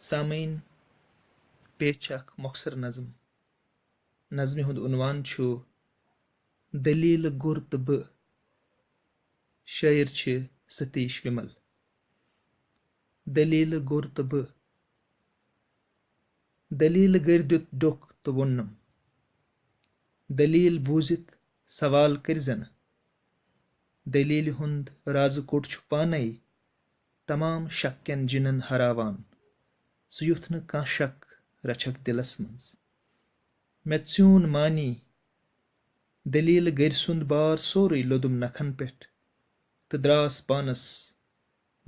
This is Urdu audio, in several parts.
سامعین پیش اکھ مۄخصر نظم نظمہِ ہُنٛد عنوان چھُ دلیٖل گُر تہٕ بہٕ شٲعر چھِ ستیش ومل دلیٖل گُر تہٕ بہٕ دلیٖل گٔرۍ دیُت ڈوٚکھ تہٕ ووٚننم دلیٖل بوٗزِتھ سوال کٔرۍزٮ۪نہٕ دلیٖلہِ ہُنٛد رازٕ کوٚٹ چھُ پانے تمام شک کٮ۪ن جِنن ہراوان ژٕ یُتھ نہٕ کانٛہہ شک رچھکھ دِلس منٛز مےٚ ژیوٗن مانی دلیٖل گٔرۍ سُنٛد بار سورُے لوٚدُم نکھن پٮ۪ٹھ تہٕ درٛاس پانس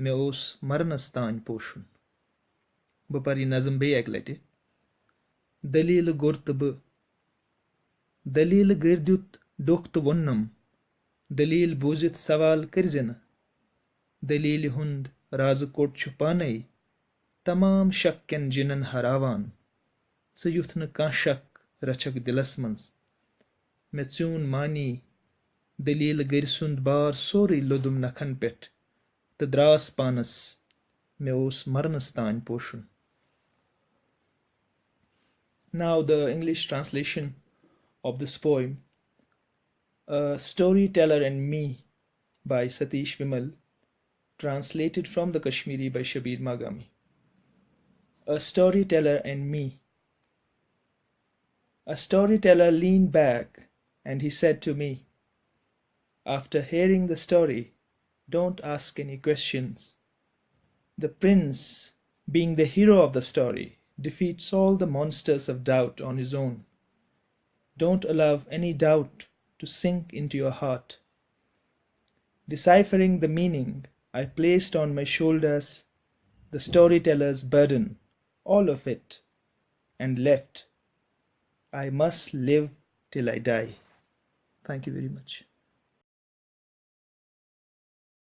مےٚ اوس مرنس تانۍ پوشُن بہٕ پرٕ یہِ نظم بیٚیہِ اکہِ لٹہِ دلیٖل گوٚر تہٕ بہٕ دلیٖل گٔرۍ دیُت ڈوٚکھ تہٕ ووٚننم دلیٖل بوٗزِتھ سوال کٔرۍزٮ۪نہٕ دلیٖلہِ ہُنٛد رازٕ کوٚٹ چھُ پانے تمام شک کٮ۪ن جِنن ہراوان ژٕ یُتھ نہٕ کانٛہہ شک رچھکھ دِلس منٛز مےٚ ژیوٗن مانی دلیٖل گٔرۍ سُنٛد بار سورُے لوٚدُم نکھن پٮ۪ٹھ تہٕ درٛاس پانس مےٚ اوس مرنس تانۍ پوشُن. Now the English translation of this poem, Storyteller and Me by Satish Vimal, translated from the Kashmiri by Shabir Magami. A storyteller and me. A storyteller leaned back and he said to me, after hearing the story, don't ask any questions. The prince, being the hero of the story, defeats all the monsters of doubt on his own. Don't allow any doubt to sink into your heart. Deciphering the meaning, I placed on my shoulders the storyteller's burden, all of it, and left. I must live till I die. Thank you very much.